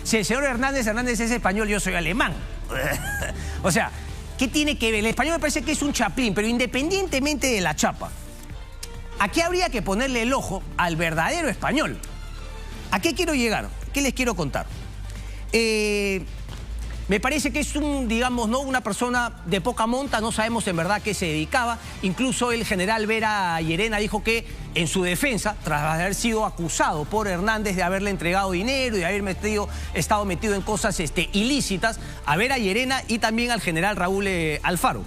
Si el señor Hernández es español, yo soy alemán. O sea, ¿qué tiene que ver? El español me parece que es un chaplín, pero independientemente de la chapa, aquí habría que ponerle el ojo al verdadero español. ¿A qué quiero llegar? ¿Qué les quiero contar? Me parece que es digamos, ¿no?, una persona de poca monta, no sabemos en verdad a qué se dedicaba. Incluso el general Vera Llerena dijo que en su defensa, tras haber sido acusado por Hernández de haberle entregado dinero y de haber estado metido en cosas ilícitas, a Vera Llerena y también al general Raúl Alfaro,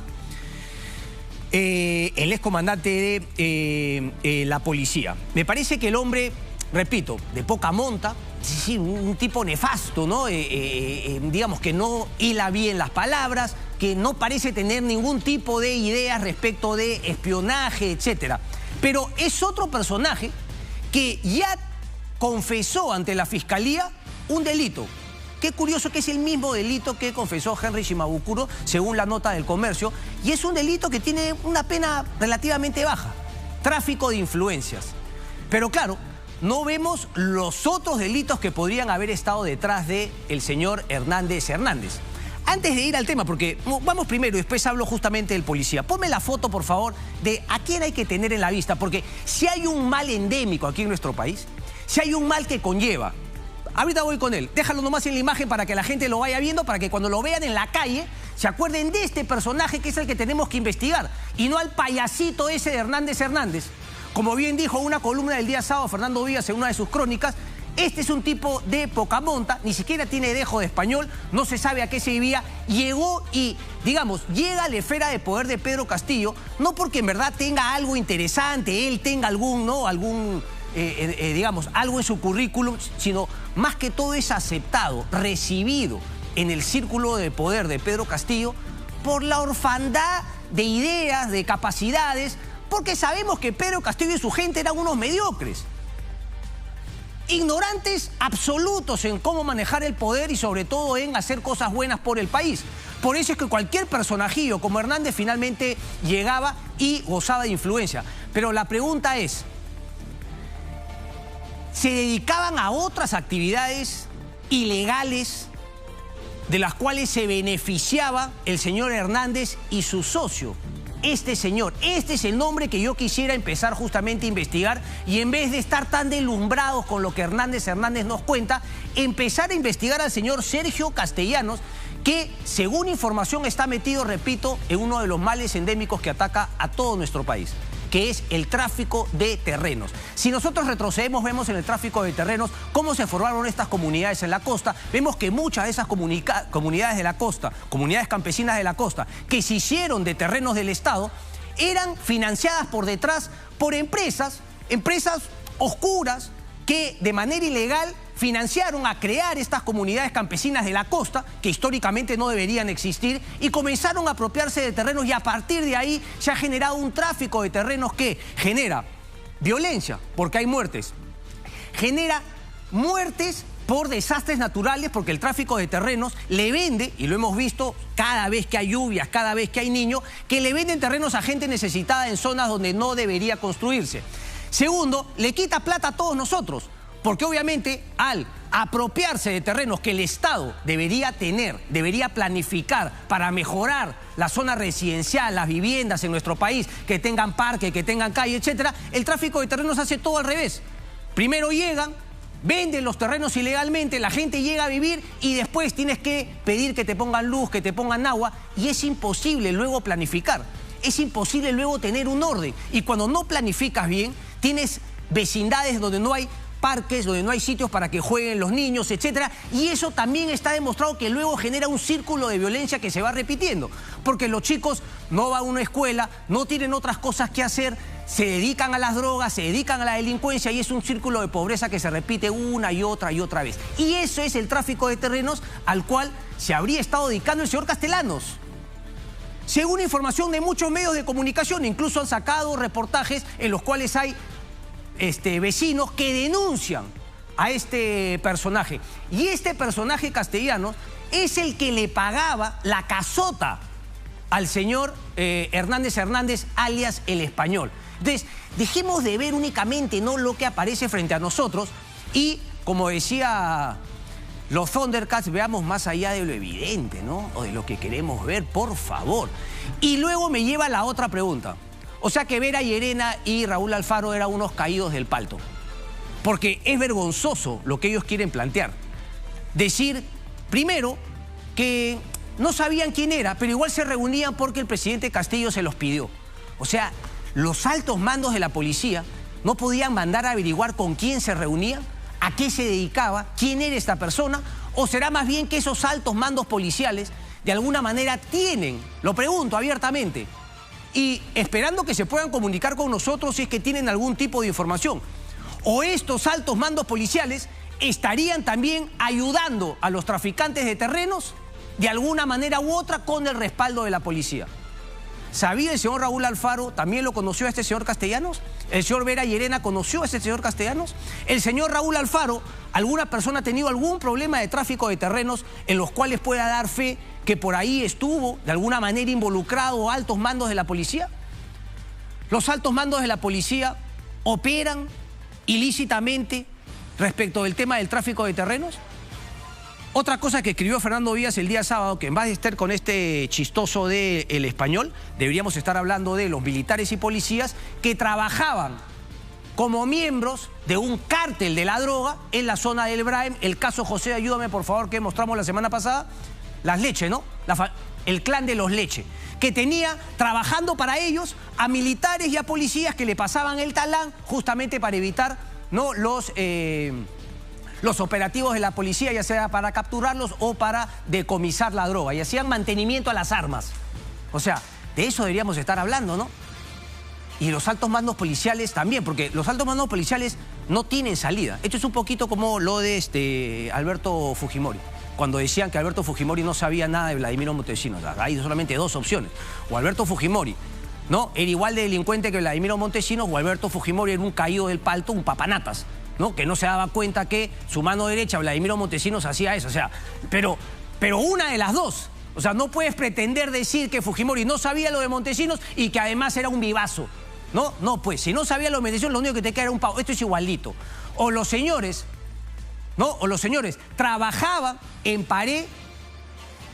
el excomandante de la policía. Me parece que el hombre, repito, de poca monta, sí, un tipo nefasto, ¿no? Digamos que no hila bien las palabras, que no parece tener ningún tipo de ideas respecto de espionaje, etc. Pero es otro personaje que ya confesó ante la Fiscalía un delito. Qué curioso que es el mismo delito que confesó Henry Shimabukuro, según la nota del Comercio, y es un delito que tiene una pena relativamente baja: tráfico de influencias. Pero claro, no vemos los otros delitos que podrían haber estado detrás del señor Hernández. Antes de ir al tema, porque vamos primero y después hablo justamente del policía, ponme la foto, por favor, de a quién hay que tener en la vista, porque si hay un mal endémico aquí en nuestro país, si hay un mal que conlleva, ahorita voy con él, déjalo nomás en la imagen para que la gente lo vaya viendo, para que cuando lo vean en la calle se acuerden de este personaje que es el que tenemos que investigar, y no al payasito ese de Hernández. Como bien dijo una columna del día sábado Fernando Vías en una de sus crónicas, este es un tipo de poca monta, ni siquiera tiene dejo de español, no se sabe a qué se vivía, llegó y, digamos, llega a la esfera de poder de Pedro Castillo, no porque en verdad tenga algo interesante, él tenga digamos, algo en su currículum, sino más que todo es aceptado, recibido en el círculo de poder de Pedro Castillo por la orfandad de ideas, de capacidades, porque sabemos que Pedro Castillo y su gente eran unos mediocres, ignorantes absolutos en cómo manejar el poder y sobre todo en hacer cosas buenas por el país. Por eso es que cualquier personajillo como Hernández finalmente llegaba y gozaba de influencia. Pero la pregunta es, ¿se dedicaban a otras actividades ilegales de las cuales se beneficiaba el señor Hernández y su socio? Este señor, este es el nombre que yo quisiera empezar justamente a investigar, y en vez de estar tan deslumbrados con lo que Hernández nos cuenta, empezar a investigar al señor Sergio Castellanos, que según información está metido, repito, en uno de los males endémicos que ataca a todo nuestro país, que es el tráfico de terrenos. Si nosotros retrocedemos, vemos en el tráfico de terrenos cómo se formaron estas comunidades en la costa. Vemos que muchas de esas comunidades de la costa, comunidades campesinas de la costa, que se hicieron de terrenos del Estado, eran financiadas por detrás por empresas oscuras que de manera ilegal financiaron a crear estas comunidades campesinas de la costa, que históricamente no deberían existir, y comenzaron a apropiarse de terrenos, y a partir de ahí se ha generado un tráfico de terrenos que genera violencia, porque hay muertes, genera muertes por desastres naturales, porque el tráfico de terrenos le vende, y lo hemos visto cada vez que hay lluvias, cada vez que hay niños, que le venden terrenos a gente necesitada en zonas donde no debería construirse. Segundo, le quita plata a todos nosotros, porque obviamente al apropiarse de terrenos que el Estado debería tener, debería planificar para mejorar la zona residencial, las viviendas en nuestro país, que tengan parque, que tengan calle, etcétera, el tráfico de terrenos hace todo al revés. Primero llegan, venden los terrenos ilegalmente, la gente llega a vivir y después tienes que pedir que te pongan luz, que te pongan agua, y es imposible luego planificar, es imposible luego tener un orden. Y cuando no planificas bien, tienes vecindades donde no hay parques, donde no hay sitios para que jueguen los niños, etcétera, y eso también está demostrado que luego genera un círculo de violencia que se va repitiendo, porque los chicos no van a una escuela, no tienen otras cosas que hacer, se dedican a las drogas, se dedican a la delincuencia, y es un círculo de pobreza que se repite una y otra vez. Y eso es el tráfico de terrenos al cual se habría estado dedicando el señor Castellanos. Según información de muchos medios de comunicación, incluso han sacado reportajes en los cuales hay vecinos que denuncian a este personaje. Y este personaje Castellanos es el que le pagaba la casota al señor Hernández, alias el Español. Entonces, dejemos de ver únicamente no lo que aparece frente a nosotros, y como decía los Thundercats veamos más allá de lo evidente, ¿no? O de lo que queremos ver, por favor. Y luego me lleva a la otra pregunta. O sea que Vera Llerena y Raúl Alfaro eran unos caídos del palto. Porque es vergonzoso lo que ellos quieren plantear. Decir, primero, que no sabían quién era, pero igual se reunían porque el presidente Castillo se los pidió. O sea, los altos mandos de la policía no podían mandar a averiguar con quién se reunía, a qué se dedicaba, quién era esta persona, o será más bien que esos altos mandos policiales de alguna manera tienen, lo pregunto abiertamente, y esperando que se puedan comunicar con nosotros si es que tienen algún tipo de información. O estos altos mandos policiales estarían también ayudando a los traficantes de terrenos de alguna manera u otra con el respaldo de la policía. ¿Sabía el señor Raúl Alfaro? ¿También lo conoció a este señor Castellanos? ¿El señor Vera Llerena conoció a este señor Castellanos? ¿El señor Raúl Alfaro, alguna persona ha tenido algún problema de tráfico de terrenos en los cuales pueda dar fe que por ahí estuvo de alguna manera involucrado altos mandos de la policía? Los altos mandos de la policía operan ilícitamente respecto del tema del tráfico de terrenos. Otra cosa que escribió Fernando Vías el día sábado, que en vez de estar con este chistoso de El Español, deberíamos estar hablando de los militares y policías que trabajaban como miembros de un cártel de la droga en la zona del Braem. El caso José, ayúdame por favor, que mostramos la semana pasada. Las Leche, ¿no? El clan de los Leche, que tenía trabajando para ellos a militares y a policías que le pasaban el talán justamente para evitar, ¿no?, los operativos de la policía, ya sea para capturarlos o para decomisar la droga, y hacían mantenimiento a las armas. O sea, de eso deberíamos estar hablando, ¿no? Y los altos mandos policiales también, porque los altos mandos policiales no tienen salida. Esto es un poquito como lo de Alberto Fujimori, cuando decían que Alberto Fujimori no sabía nada de Vladimiro Montesinos. Hay solamente dos opciones: o Alberto Fujimori, ¿no?, era igual de delincuente que Vladimiro Montesinos, o Alberto Fujimori era un caído del palto, un papanatas, ¿no?, que no se daba cuenta que su mano derecha, Vladimiro Montesinos, hacía eso. O sea, pero una de las dos. O sea, no puedes pretender decir que Fujimori no sabía lo de Montesinos y que además era un vivazo. No, no, pues, si no sabía lo de Montesinos, lo único que te queda era un pavo. Esto es igualito. O los señores, ¿no?, o los señores trabajaban en pared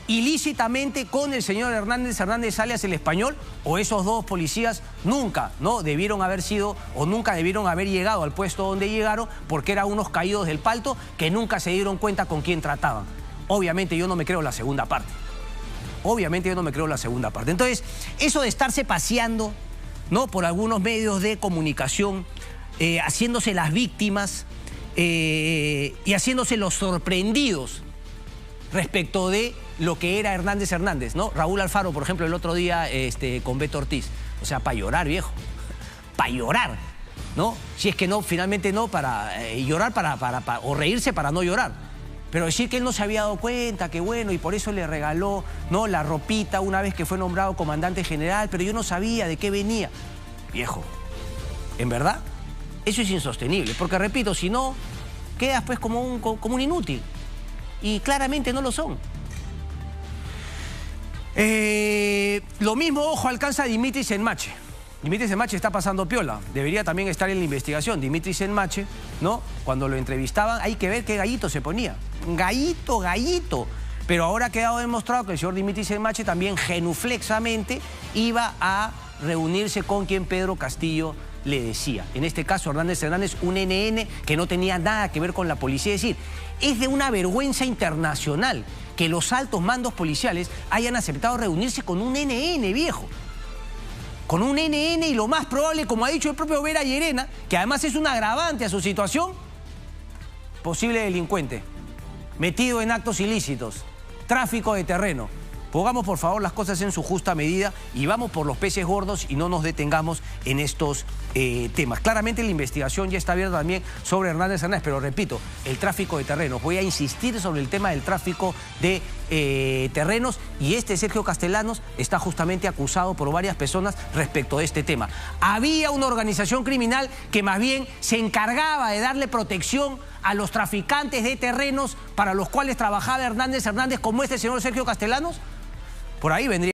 ilícitamente con el señor Hernández alias El Español, o esos dos policías nunca, ¿no?, debieron haber sido o nunca debieron haber llegado al puesto donde llegaron, porque eran unos caídos del palto que nunca se dieron cuenta con quién trataban. Obviamente yo no me creo la segunda parte. Obviamente yo no me creo la segunda parte. Entonces, eso de estarse paseando, ¿no?, por algunos medios de comunicación, haciéndose las víctimas y haciéndose los sorprendidos respecto de lo que era Hernández, ¿no? Raúl Alfaro, por ejemplo, el otro día con Beto Ortiz. O sea, para llorar, viejo. Para llorar, ¿no? Si es que no, finalmente no, para llorar o reírse para no llorar. Pero decir que él no se había dado cuenta, que bueno, y por eso le regaló, ¿no?, la ropita una vez que fue nombrado comandante general, pero yo no sabía de qué venía. Viejo, en verdad, eso es insostenible. Porque, repito, si no, quedas pues como un inútil. Y claramente no lo son. Lo mismo, ojo, alcanza Dimitris Enmache. Dimitris Enmache está pasando piola. Debería también estar en la investigación. Dimitris Enmache, ¿no?, cuando lo entrevistaban, hay que ver qué gallito se ponía. Gallito, gallito. Pero ahora ha quedado demostrado que el señor Dimitris Enmache también genuflexamente iba a reunirse con quien Pedro Castillo le decía. En este caso, Hernández, un NN que no tenía nada que ver con la policía. Es decir, es de una vergüenza internacional que los altos mandos policiales hayan aceptado reunirse con un NN, viejo. Con un NN, y lo más probable, como ha dicho el propio Vera Llerena, que además es un agravante a su situación, posible delincuente, metido en actos ilícitos, tráfico de terreno. Pongamos por favor las cosas en su justa medida y vamos por los peces gordos y no nos detengamos en estos temas. Claramente la investigación ya está abierta también sobre Hernández, pero repito, el tráfico de terrenos. Voy a insistir sobre el tema del tráfico de terrenos, y Sergio Castellanos está justamente acusado por varias personas respecto de este tema. Había una organización criminal que más bien se encargaba de darle protección a los traficantes de terrenos para los cuales trabajaba Hernández, como este señor Sergio Castellanos. Por ahí vendría.